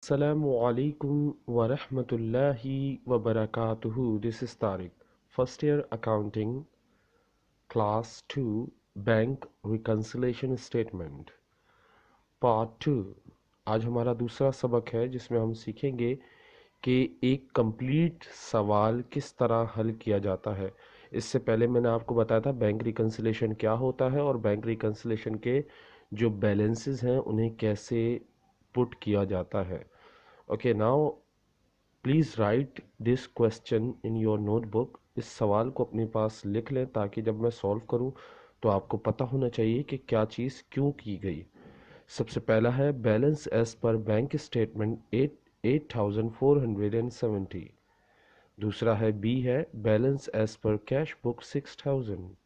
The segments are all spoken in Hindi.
Assalamu alaikum wa rahmatullahi wa barakatuhu. This is Tariq. First year accounting, class 2, bank reconciliation statement, part 2. आज हमारा दूसरा सबक है जिसमें हम सीखेंगे कि एक कंप्लीट सवाल किस तरह हल किया जाता है। इससे पहले मैंने आपको बताया था बैंक रिकन्सिलेशन क्या होता है और बैंक रिकन्सिलेशन के जो बैलेंसेस हैं उन्हें कैसे पुट किया जाता है। Okay, now please write this question in your notebook. इस सवाल को अपने पास लिख लें ताकि जब मैं सॉल्व करूं तो आपको पता होना चाहिए कि क्या चीज़ क्यों की गई। सबसे पहला है balance as per bank statement 8470। दूसरा है बी है balance as per cash book 6000।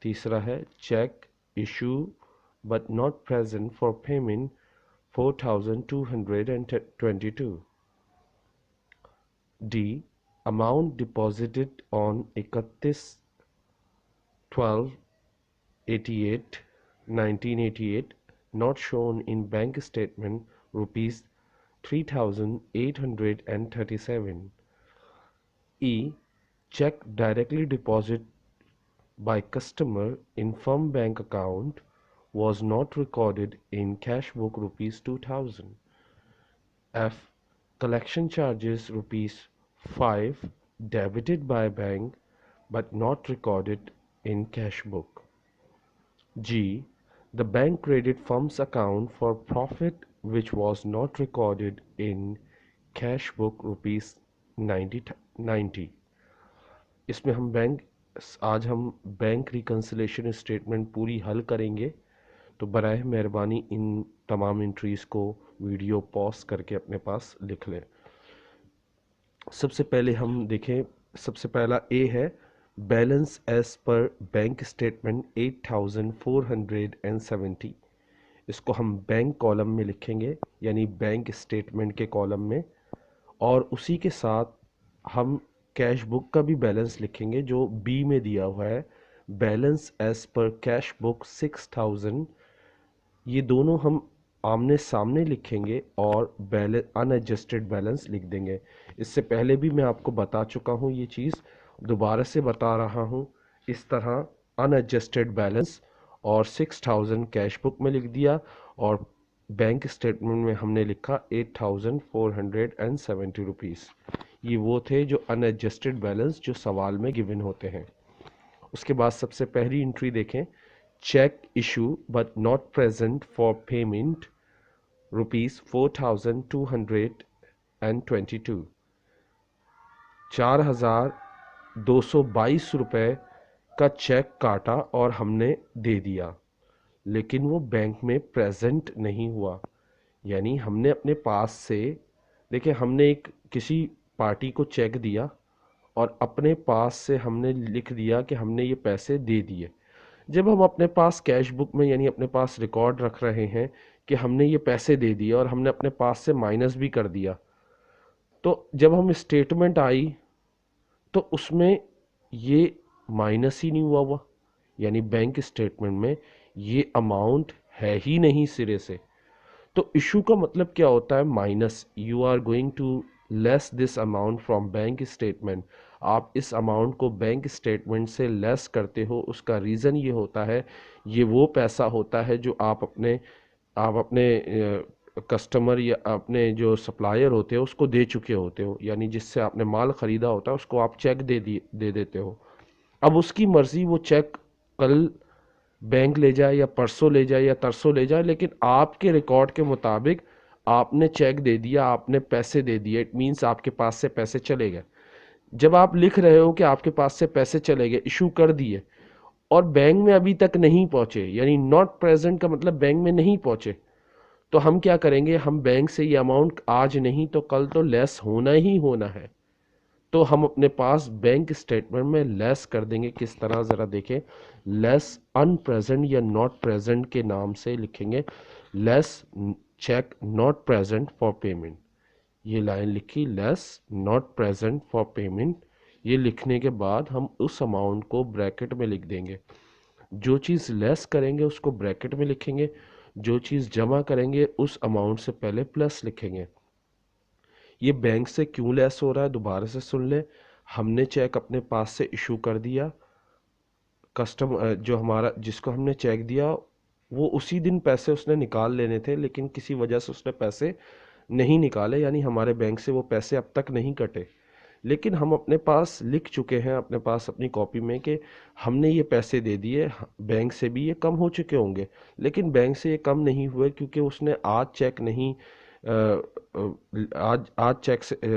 तीसरा है cheque issue but not present for payment 4222। D. Amount deposited on 31/12/88 1988 not shown in bank statement rupees 3837. E. Check directly deposited by customer in firm bank account was not recorded in cash book rupees 2000. F. Collection charges rupees 5 debited by bank but not recorded in cash book. G. The bank credit firm's account for profit which was not recorded in cash book rupees 90. इसमें आज हम बैंक रिकन्सिलेशन स्टेटमेंट पूरी हल करेंगे, तो बराए मेहरबानी इन तमाम एंट्रीज़ को वीडियो पॉज करके अपने पास लिख लें। सबसे पहले हम देखें, सबसे पहला ए है balance as per bank statement 8470। इसको हम बैंक कॉलम में लिखेंगे, यानी बैंक स्टेटमेंट के कॉलम में, और उसी के साथ हम कैश बुक का भी बैलेंस लिखेंगे जो बी में दिया हुआ है balance as per cash book 6000। ये दोनों हम आमने सामने लिखेंगे और अनएडजस्टेड बैलेंस लिख देंगे। इससे पहले भी मैं आपको बता चुका हूँ, ये चीज़ दोबारा से बता रहा हूँ। इस तरह अनएडजस्टेड बैलेंस और 6000 कैश बुक में लिख दिया और बैंक स्टेटमेंट में हमने लिखा 8470 रुपीज़। ये वो थे जो अनएडजस्टेड बैलेंस जो सवाल में गिवन होते हैं। उसके बाद सबसे पहली एंट्री देखें, cheque issue but not present for payment rupees 4222। 4222 रुपये का चेक काटा और हमने दे दिया, लेकिन वो बैंक में प्रेजेंट नहीं हुआ। यानी हमने अपने पास से, देखिए, हमने किसी पार्टी को चेक दिया और अपने पास से हमने लिख दिया कि हमने ये पैसे दे दिए। जब हम अपने पास कैश बुक में, यानी अपने पास रिकॉर्ड रख रहे हैं कि हमने ये पैसे दे दिए और हमने अपने पास से माइनस भी कर दिया, तो जब हम स्टेटमेंट आई तो उसमें ये माइनस ही नहीं हुआ, यानी बैंक स्टेटमेंट में ये अमाउंट है ही नहीं सिरे से। तो इशू का मतलब क्या होता है? Minus. You are going to less this amount from bank statement. आप इस अमाउंट को बैंक स्टेटमेंट से लेस करते हो। उसका रीज़न ये होता है, ये वो पैसा होता है जो आप अपने कस्टमर या अपने जो सप्लायर होते हो उसको दे चुके होते हो, यानी जिससे आपने माल ख़रीदा होता है उसको आप चेक दे देते हो। अब उसकी मर्ज़ी वो चेक कल बैंक ले जाए या परसों ले जाए या तरसों ले जाए, लेकिन आपके रिकॉर्ड के मुताबिक आपने चेक दे दिया, आपने पैसे दे दिए। इट मीन्स आपके पास से पैसे चले गए। जब आप लिख रहे हो कि आपके पास से पैसे चले गए, इशू कर दिए और बैंक में अभी तक नहीं पहुंचे, यानी नॉट प्रेजेंट का मतलब बैंक में नहीं पहुंचे, तो हम क्या करेंगे? हम बैंक से ये अमाउंट आज नहीं तो कल तो लेस होना ही होना है, तो हम अपने पास बैंक स्टेटमेंट में लेस कर देंगे। किस तरह, ज़रा देखें। लेस अनप्रेजेंट या नॉट प्रेजेंट के नाम से लिखेंगे। Less cheque not present for payment, ये लाइन लिखी, less not present for payment. ये लिखने के बाद हम उस अमाउंट को ब्रैकेट में लिख देंगे। जो चीज़ लेस करेंगे उसको ब्रैकेट में लिखेंगे, जो चीज़ जमा करेंगे उस अमाउंट से पहले प्लस लिखेंगे। ये बैंक से क्यों लेस हो रहा है, दोबारा से सुन ले। हमने चेक अपने पास से इशू कर दिया, कस्टम जो हमारा जिसको हमने चेक दिया वो उसी दिन पैसे उसने निकाल लेने थे, लेकिन किसी वजह से उसने पैसे नहीं निकाले, यानी हमारे बैंक से वो पैसे अब तक नहीं कटे। लेकिन हम अपने पास लिख चुके हैं, अपने पास अपनी कॉपी में, कि हमने ये पैसे दे दिए, बैंक से भी ये कम हो चुके होंगे। लेकिन बैंक से ये कम नहीं हुए क्योंकि उसने आज चेक नहीं आज आज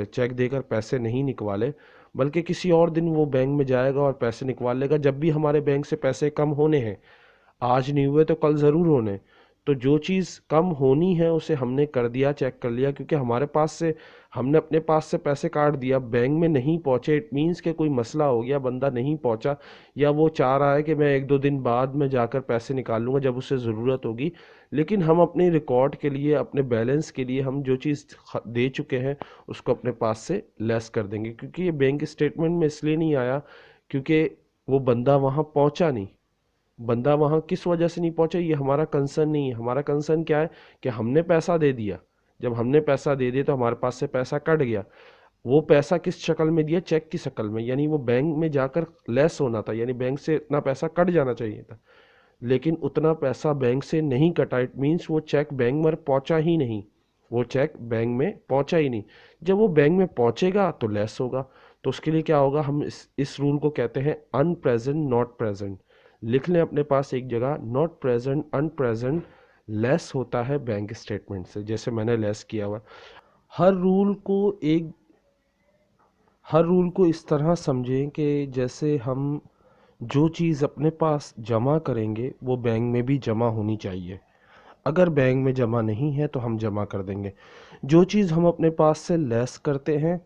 चेक देकर पैसे नहीं निकवाले, बल्कि किसी और दिन वो बैंक में जाएगा और पैसे निकलवा लेगा जब भी हमारे बैंक से पैसे कम होने हैं। आज नहीं हुए तो कल ज़रूर होने। तो जो चीज़ कम होनी है उसे हमने कर दिया, चेक कर लिया, क्योंकि हमारे पास से हमने अपने पास से पैसे काट दिया, बैंक में नहीं पहुंचे, इट मीन्स कि कोई मसला हो गया, बंदा नहीं पहुंचा, या वो चाह रहा है कि मैं एक दो दिन बाद में जाकर पैसे निकाल लूँगा जब उसे ज़रूरत होगी। लेकिन हम अपने रिकॉर्ड के लिए, अपने बैलेंस के लिए, हम जो चीज़ दे चुके हैं उसको अपने पास से लेस कर देंगे, क्योंकि ये बैंक स्टेटमेंट में इसलिए नहीं आया क्योंकि वो बंदा वहाँ पहुँचा नहीं। बंदा वहाँ किस वजह से नहीं पहुंचा ये हमारा कंसर्न नहीं है। हमारा कंसर्न क्या है कि हमने पैसा दे दिया, जब हमने पैसा दे दिया तो हमारे पास से पैसा कट गया। वो पैसा किस शक्ल में दिया, चेक की शक्ल में, यानी वो बैंक में जाकर लेस होना था, यानी बैंक से इतना पैसा कट जाना चाहिए था, लेकिन उतना पैसा बैंक से नहीं कटा। इट मीन्स वो चेक बैंक में पहुंचा ही नहीं, वो चेक बैंक में पहुंचा ही नहीं। जब वो बैंक में पहुंचेगा तो लेस होगा। तो उसके लिए क्या होगा, हम इस रूल को कहते हैं अनप्रेजेंट नॉट प्रेजेंट। लिख लें अपने पास एक जगह, नॉट प्रेजेंट अनप्रेजेंट लेस होता है बैंक स्टेटमेंट से, जैसे मैंने लेस किया हुआ। हर रूल को एक हर रूल को इस तरह समझें कि जैसे हम जो चीज़ अपने पास जमा करेंगे वो बैंक में भी जमा होनी चाहिए। अगर बैंक में जमा नहीं है तो हम जमा कर देंगे। जो चीज़ हम अपने पास से लेस करते हैं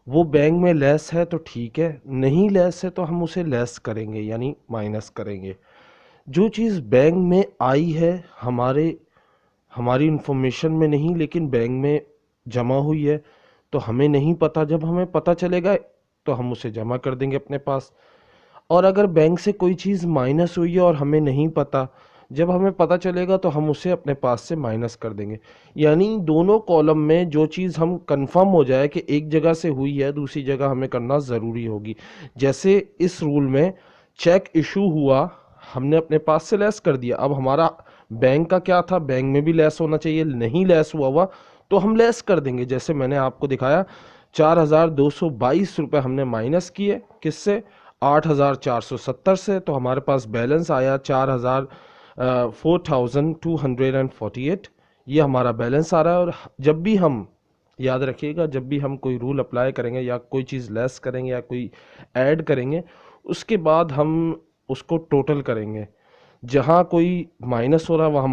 वो बैंक में लेस है तो ठीक है, नहीं लेस है तो हम उसे लेस करेंगे, यानी माइनस करेंगे। जो चीज़ बैंक में आई है, हमारी इंफॉर्मेशन में नहीं लेकिन बैंक में जमा हुई है, तो हमें नहीं पता, जब हमें पता चलेगा तो हम उसे जमा कर देंगे अपने पास। और अगर बैंक से कोई चीज़ माइनस हुई है और हमें नहीं पता, जब हमें पता चलेगा तो हम उसे अपने पास से माइनस कर देंगे। यानी दोनों कॉलम में जो चीज़ हम कंफर्म हो जाए कि एक जगह से हुई है दूसरी जगह हमें करना ज़रूरी होगी। जैसे इस रूल में चेक इशू हुआ, हमने अपने पास से लेस कर दिया। अब हमारा बैंक का क्या था, बैंक में भी लेस होना चाहिए, नहीं लेस हुआ तो हम लेस कर देंगे। जैसे मैंने आपको दिखाया 4,222 रुपये हमने माइनस किए, किससे, 8,470 से, तो हमारे पास बैलेंस आया 4,248। ये हमारा बैलेंस आ रहा है। और जब भी हम, याद रखिएगा, जब भी हम कोई रूल अप्लाई करेंगे या कोई चीज़ लेस करेंगे या कोई ऐड करेंगे, उसके बाद हम उसको टोटल करेंगे। जहाँ कोई माइनस हो रहा है वहाँ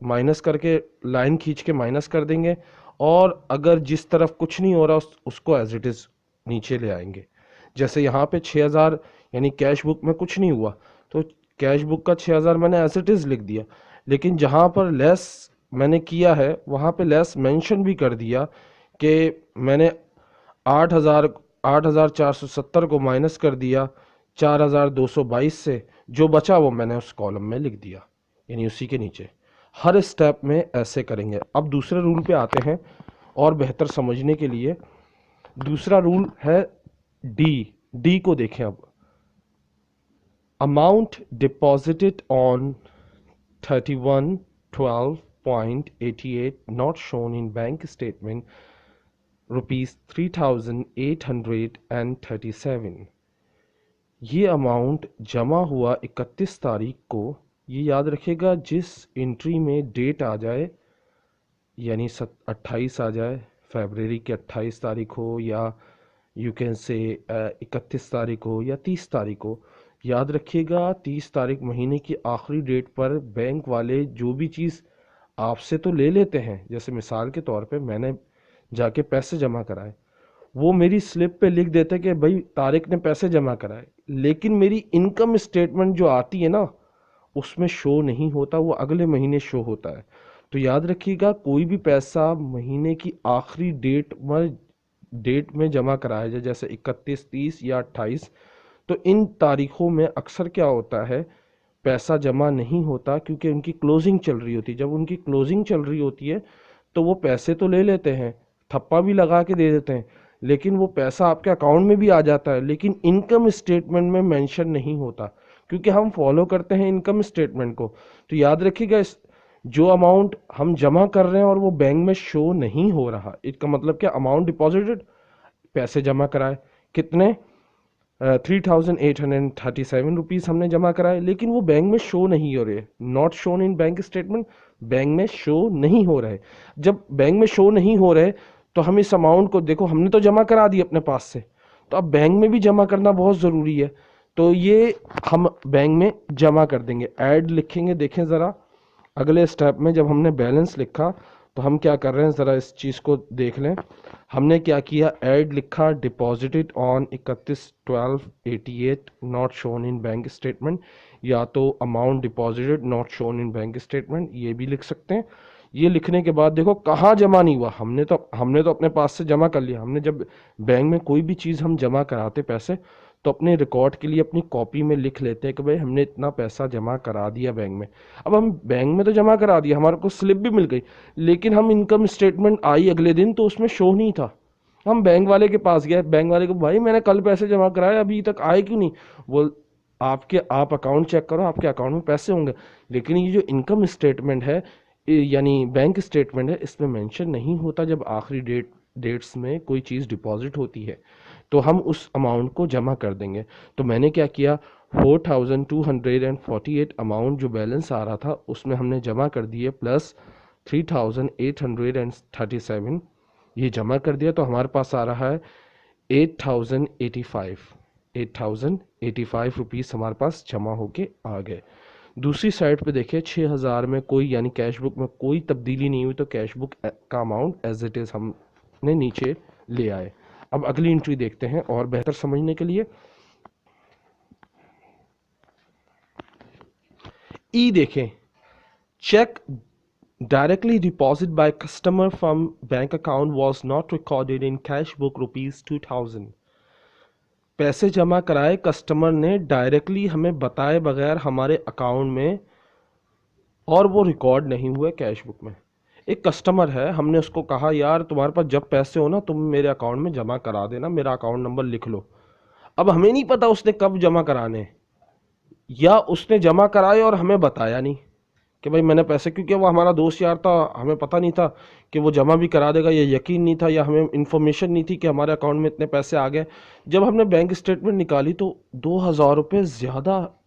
माइनस करके लाइन खींच के माइनस कर देंगे, और अगर जिस तरफ कुछ नहीं हो रहा उसको एज इट इज़ नीचे ले आएंगे। जैसे यहाँ पे 6,000 यानी कैश बुक में कुछ नहीं हुआ, तो कैश बुक का 6,000 मैंने एज इट इज़ लिख दिया। लेकिन जहाँ पर लेस मैंने किया है वहाँ पे लेस मेंशन भी कर दिया कि मैंने 8,470 को माइनस कर दिया 4,222 से, जो बचा वो मैंने उस कॉलम में लिख दिया, यानी उसी के नीचे। हर स्टेप में ऐसे करेंगे। अब दूसरे रूल पे आते हैं और बेहतर समझने के लिए। दूसरा रूल है डी को देखें अब। Amount deposited on 31/12/88 not shown in bank statement ₹3,837। ये अमाउंट जमा हुआ 31 तारीख को। ये याद रखिएगा, जिस एंट्री में डेट आ जाए, यानी 28 आ जाए, फरवरी की 28 तारीख हो, या यू कैन से 31 तारीख हो या 30 तारीख हो। याद रखिएगा 30 तारीख महीने की आखिरी डेट पर बैंक वाले जो भी चीज़ आपसे तो ले लेते हैं, जैसे मिसाल के तौर पे मैंने जाके पैसे जमा कराए, वो मेरी स्लिप पे लिख देते कि भाई तारिक ने पैसे जमा कराए, लेकिन मेरी इनकम स्टेटमेंट जो आती है ना उसमें शो नहीं होता, वो अगले महीने शो होता है। तो याद रखिएगा, कोई भी पैसा महीने की आखिरी डेट में जमा कराया जाए, जैसे 31, 30 या 28, तो इन तारीखों में अक्सर क्या होता है, पैसा जमा नहीं होता क्योंकि उनकी क्लोजिंग चल रही होती है। जब उनकी क्लोजिंग चल रही होती है तो वो पैसे तो ले लेते हैं, थप्पा भी लगा के दे देते हैं, लेकिन वो पैसा आपके अकाउंट में भी आ जाता है, लेकिन इनकम स्टेटमेंट में मेंशन नहीं होता, क्योंकि हम फॉलो करते हैं इनकम स्टेटमेंट को। तो याद रखिएगा, इस जो अमाउंट हम जमा कर रहे हैं और वो बैंक में शो नहीं हो रहा, इसका मतलब क्या, अमाउंट डिपॉजिटेड, पैसे जमा कराए, कितने, 3837 रुपीज़ हमने जमा कराए, लेकिन वो बैंक में शो नहीं हो रहे, not shown in bank statement, bank में शो नहीं हो रहे। जब बैंक में शो नहीं हो रहे तो हम इस अमाउंट को, देखो हमने तो जमा करा दी अपने पास से, तो अब बैंक में भी जमा करना बहुत ज़रूरी है, तो ये हम बैंक में जमा कर देंगे, ऐड लिखेंगे। देखें ज़रा अगले स्टेप में जब हमने बैलेंस लिखा तो हम क्या कर रहे हैं, ज़रा इस चीज़ को देख लें। हमने क्या किया, ऐड लिखा, deposited on 31/12/88 not shown in bank statement, या तो amount deposited not shown in bank statement, ये भी लिख सकते हैं। ये लिखने के बाद देखो कहाँ जमा नहीं हुआ, हमने तो अपने पास से जमा कर लिया। हमने जब बैंक में कोई भी चीज़ हम जमा कराते पैसे, तो अपने रिकॉर्ड के लिए अपनी कॉपी में लिख लेते हैं कि भाई हमने इतना पैसा जमा करा दिया बैंक में। अब हम बैंक में तो जमा करा दिया, हमारे को स्लिप भी मिल गई, लेकिन हम इनकम स्टेटमेंट आई अगले दिन तो उसमें शो नहीं था। हम बैंक वाले के पास गए, बैंक वाले को, भाई मैंने कल पैसे जमा कराए अभी तक आए क्यों नहीं। वो, आप अकाउंट चेक करो, आपके अकाउंट में पैसे होंगे, लेकिन ये जो इनकम स्टेटमेंट है यानी बैंक स्टेटमेंट है, इसमें मेंशन नहीं होता जब आखिरी डेट्स में कोई चीज़ डिपॉजिट होती है, तो हम उस अमाउंट को जमा कर देंगे। तो मैंने क्या किया, 4248 अमाउंट जो बैलेंस आ रहा था उसमें हमने जमा कर दिए, प्लस 3837 ये जमा कर दिया, तो हमारे पास आ रहा है 8085 रुपीज़ हमारे पास जमा होके आ गए। दूसरी साइड पे देखिए 6000 में कोई, यानी कैश बुक में कोई तब्दीली नहीं हुई, तो कैश बुक का अमाउंट एज इट इज़ हमने नीचे ले आए। अब अगली एंट्री देखते हैं और बेहतर समझने के लिए। ई देखें, check directly deposit by customer from bank account was not recorded in cash book ₹2000। पैसे जमा कराए कस्टमर ने डायरेक्टली हमें बताए बगैर हमारे अकाउंट में, और वो रिकॉर्ड नहीं हुए कैश बुक में। एक कस्टमर है, हमने उसको कहा यार तुम्हारे पास जब पैसे हो ना तुम मेरे अकाउंट में जमा करा देना, मेरा अकाउंट नंबर लिख लो। अब हमें नहीं पता उसने कब जमा कराने, या उसने जमा कराए और हमें बताया नहीं कि भाई मैंने पैसे, क्योंकि वो हमारा दोस्त यार था, हमें पता नहीं था कि वो जमा भी करा देगा, या यकीन नहीं था, या हमें इन्फॉर्मेशन नहीं थी कि हमारे अकाउंट में इतने पैसे आ गए। जब हमने बैंक स्टेटमेंट निकाली तो 2000 रुपये ज़्यादा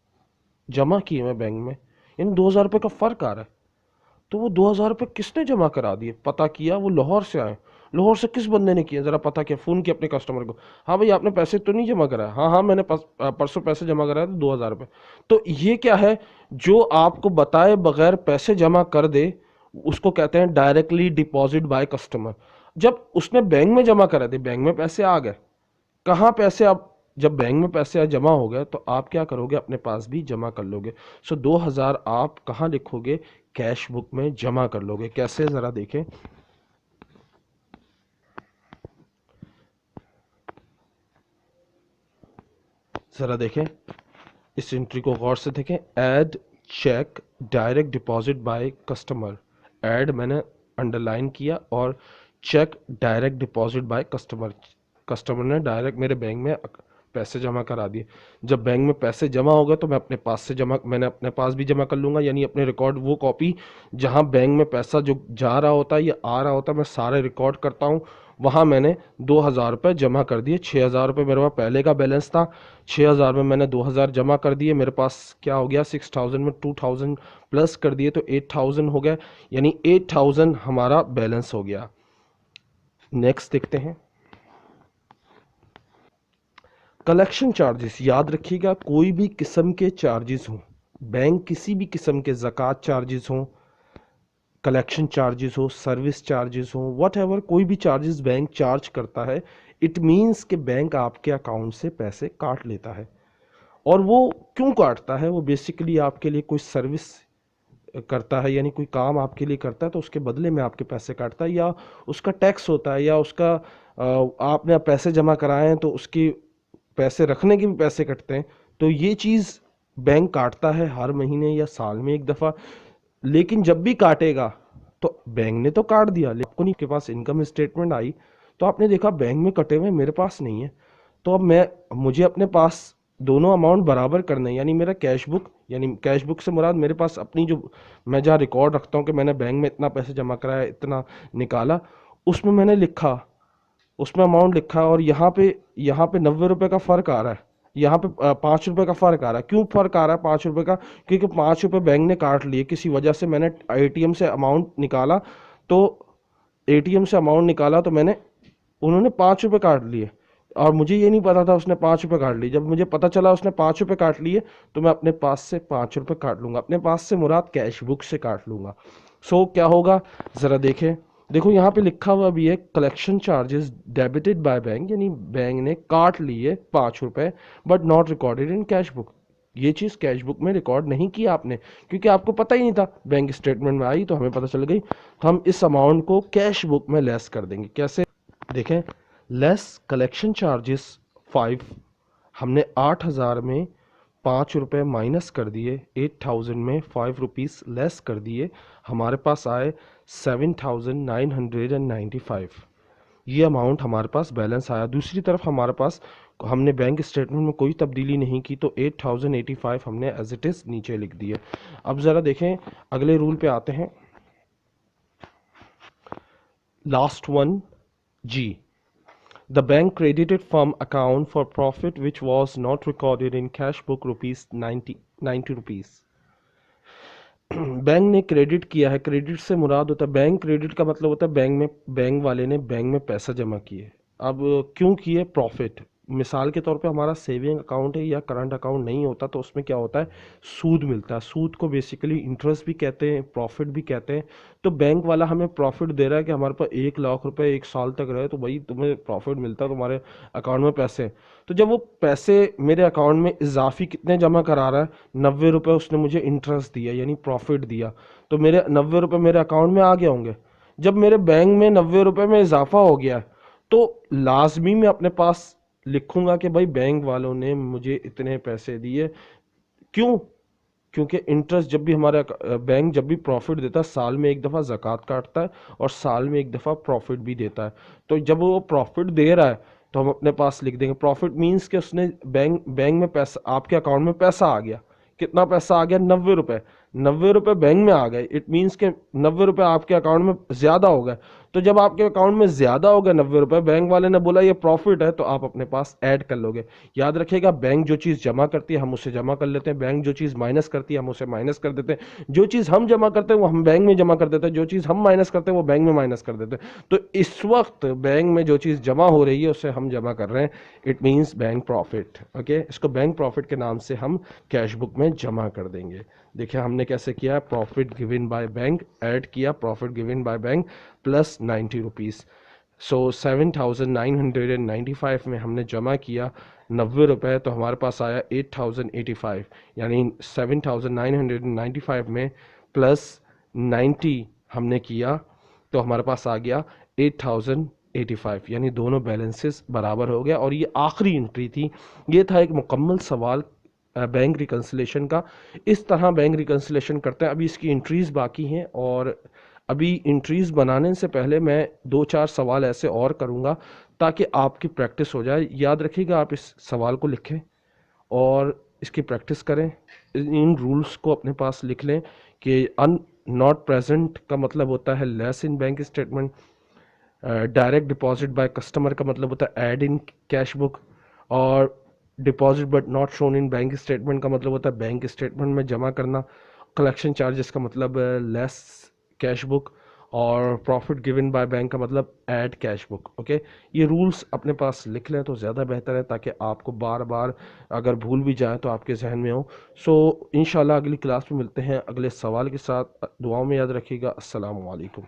जमा किए मैं बैंक में, यानी 2000 रुपये का फ़र्क आ रहा है। तो वो 2000 रुपये किसने जमा करा दिए, पता किया वो लाहौर से आए। लाहौर से किस बंदे ने किया, ज़रा पता किया, फ़ोन किया अपने कस्टमर को, हाँ भाई आपने पैसे तो नहीं जमा कराया, हाँ हाँ मैंने परसों पैसे जमा कराया तो 2000 रुपये। तो ये क्या है, जो आपको बताए बगैर पैसे जमा कर दे उसको कहते हैं डायरेक्टली डिपॉजिट बाय कस्टमर। जब उसने बैंक में जमा करा दे, बैंक में पैसे आ गए, कहाँ पैसे, आप जब बैंक में पैसे जमा हो गए तो आप क्या करोगे, अपने पास भी जमा कर लोगे। सो 2000 आप कहाँ लिखोगे, कैश बुक में जमा कर लोगे। कैसे, ज़रा देखें, ज़रा देखें इस एंट्री को गौर से देखें। Add cheque direct deposit by customer, add मैंने अंडरलाइन किया, और cheque direct deposit by customer, customer ने डायरेक्ट मेरे बैंक में पैसे जमा करा दिए। जब बैंक में पैसे जमा हो गए तो मैंने अपने पास भी जमा कर लूँगा, यानी अपने रिकॉर्ड, वो कॉपी जहाँ बैंक में पैसा जो जा रहा होता है या आ रहा होता है मैं सारे रिकॉर्ड करता हूँ, वहाँ मैंने 2000 रुपये जमा कर दिए। 6000 रुपये मेरे पास पहले का बैलेंस था, 6000 में मैंने 2000 जमा कर दिए, मेरे पास क्या हो गया, 6000 में 2000 प्लस कर दिए तो 8000 हो गया, यानी 8000 हमारा बैलेंस हो गया। नेक्स्ट देखते हैं, कलेक्शन चार्जेस। याद रखिएगा कोई भी किस्म के चार्जेस हों, बैंक किसी भी किस्म के ज़कात चार्जेस हों, कलेक्शन चार्जेस हो, सर्विस चार्जेस हो, वट एवर, कोई भी चार्जेस बैंक चार्ज करता है, इट मीन्स कि बैंक आपके अकाउंट से पैसे काट लेता है। और वो क्यों काटता है, वो बेसिकली आपके लिए कोई सर्विस करता है, यानी कोई काम आपके लिए करता है तो उसके बदले में आपके पैसे काटता है, या उसका टैक्स होता है, या उसका आपने पैसे जमा कराए हैं तो उसकी पैसे रखने के भी पैसे कटते हैं। तो ये चीज़ बैंक काटता है हर महीने या साल में एक दफ़ा, लेकिन जब भी काटेगा तो बैंक ने तो काट दिया, लेकिन आपको नहीं, के पास इनकम स्टेटमेंट आई तो आपने देखा बैंक में कटे हुए, मेरे पास नहीं है। तो अब मुझे अपने पास दोनों अमाउंट बराबर करने हैं, यानी मेरा कैश बुक, यानी कैश बुक से मुराद मेरे पास अपनी जो मैं जहाँ रिकॉर्ड रखता हूँ कि मैंने बैंक में इतना पैसे जमा कराया, इतना निकाला, उसमें मैंने लिखा, उसमें अमाउंट लिखा, और यहाँ पे 90 रुपये का फ़र्क आ रहा है, यहाँ पे 5 रुपये का फ़र्क आ रहा है। क्यों फ़र्क आ रहा है 5 रुपये का? क्योंकि 5 रुपये बैंक ने काट लिए, किसी वजह से मैंने एटीएम से अमाउंट निकाला, तो एटीएम से अमाउंट निकाला तो मैंने, उन्होंने 5 रुपये काट लिए, और मुझे ये नहीं पता था उसने 5 रुपये काट लिए। जब मुझे पता चला उसने 5 रुपये काट लिए, तो मैं अपने पास से 5 रुपये काट लूँगा, अपने पास से मुराद कैश बुक से काट लूँगा। सो क्या होगा, ज़रा देखें। देखो यहाँ पे लिखा हुआ भी है, collection charges debited by bank, यानी बैंक ने काट लिए 5 रुपये, but not recorded in cash book. ये चीज़ कैश बुक में रिकॉर्ड नहीं किया आपने, क्योंकि आपको पता ही नहीं था, बैंक स्टेटमेंट में आई तो हमें पता चल गई। तो हम इस अमाउंट को कैश बुक में लेस कर देंगे। कैसे? देखें, लेस कलेक्शन चार्जेस 5, हमने 8,000 में 5 रुपये माइनस कर दिए, 8,000 में 5 रुपीज़ लेस कर दिए, हमारे पास आए 7,995। ये अमाउंट हमारे पास बैलेंस आया। दूसरी तरफ हमारे पास, हमने बैंक स्टेटमेंट में कोई तब्दीली नहीं की, तो 8,085 हमने एज इट इज़ नीचे लिख दिए। अब ज़रा देखें, अगले रूल पे आते हैं, last one G. The bank credited from account for profit which was not recorded in cash book rupees 90 rupees। Bank ने क्रेडिट किया है, क्रेडिट से मुराद होता है, बैंक क्रेडिट का मतलब होता है बैंक वाले ने बैंक में पैसा जमा किए। अब क्यों किए? प्रॉफिट। मिसाल के तौर पे हमारा सेविंग अकाउंट है या करंट अकाउंट नहीं होता, तो उसमें क्या होता है, सूद मिलता है। सूद को बेसिकली इंटरेस्ट भी कहते हैं, प्रॉफिट भी कहते हैं। तो बैंक वाला हमें प्रॉफिट दे रहा है कि हमारे पास 1 लाख रुपए 1 साल तक रहे, तो भाई तुम्हें प्रॉफिट मिलता है, तुम्हारे अकाउंट में पैसे। तो जब वो पैसे मेरे अकाउंट में इजाफी कितने जमा करा रहा है, 90 रुपये उसने मुझे इंटरेस्ट दिया, यानी प्रॉफिट दिया, तो मेरे 90 रुपये मेरे अकाउंट में आ गए होंगे। जब मेरे बैंक में 90 रुपये में इजाफा हो गया, तो लाजमी मैं अपने पास लिखूंगा कि भाई बैंक वालों ने मुझे इतने पैसे दिए। क्यों? क्योंकि इंटरेस्ट, जब भी हमारा बैंक जब भी प्रॉफिट देता है, साल में एक दफ़ा ज़कात काटता है और साल में एक दफ़ा प्रॉफिट भी देता है। तो जब वो प्रॉफिट दे रहा है, तो हम अपने पास लिख देंगे प्रॉफिट मींस कि उसने बैंक में पैसा, आपके अकाउंट में पैसा आ गया। कितना पैसा आ गया? 90 रुपये। 90 रुपये बैंक में आ गए, इट मीन्स के 90 रुपये आपके अकाउंट में ज़्यादा हो गए। तो जब आपके अकाउंट में ज़्यादा हो गए 90 रुपये, बैंक वाले ने बोला ये प्रॉफिट है, तो आप अपने पास ऐड कर लोगे। याद रखिएगा, बैंक जो चीज़ जमा करती है हम उसे जमा कर लेते हैं, बैंक जो चीज़ माइनस करती है हम उसे माइनस कर देते हैं, जो चीज़ हम जमा करते हैं वो हम बैंक में जमा कर देते हैं, जो चीज़ हम माइनस करते हैं वो बैंक में माइनस कर देते हैं। तो इस वक्त बैंक में जो चीज़ जमा हो रही है उसे हम जमा कर रहे हैं, it means bank profit. Okay, इसको बैंक प्रॉफिट के नाम से हम कैश बुक में जमा कर देंगे। देखिए हमने कैसे किया, profit given by bank add किया, profit given by bank plus 90 rupees. So 7,995 में हमने जमा किया 90 रुपये, तो हमारे पास आया 8,085, यानी 7,995 में प्लस 90 हमने किया, तो हमारे पास आ गया 8,085, यानी दोनों बैलेंसेस बराबर हो गया। और ये आखिरी एंट्री थी। ये था एक मुकम्मल सवाल बैंक रिकन्सिलेशन का। इस तरह बैंक रिकन्सिलेशन करते हैं। अभी इसकी एंट्रीज़ बाकी हैं, और अभी एंट्रीज़ बनाने से पहले मैं 2-4 सवाल ऐसे और करूँगा ताकि आपकी प्रैक्टिस हो जाए। याद रखिएगा, आप इस सवाल को लिखें और इसकी प्रैक्टिस करें। इन रूल्स को अपने पास लिख लें कि नॉट प्रेजेंट का मतलब होता है less in bank statement, direct deposit by customer का मतलब होता है ऐड इन कैश बुक, और deposit but not shown in bank statement का मतलब होता है बैंक स्टेटमेंट में जमा करना। कलेक्शन चार्जेस का मतलब लेस कैश बुक, और प्रॉफिट गिवन बाय बैंक का मतलब ऐड कैश बुक। ओके, ये रूल्स अपने पास लिख लें तो ज़्यादा बेहतर है, ताकि आपको बार बार अगर भूल भी जाए तो आपके जहन में हो। सो इंशाल्लाह अगली क्लास में मिलते हैं अगले सवाल के साथ। दुआओं में याद रखिएगा। अस्सलाम वालेकुम।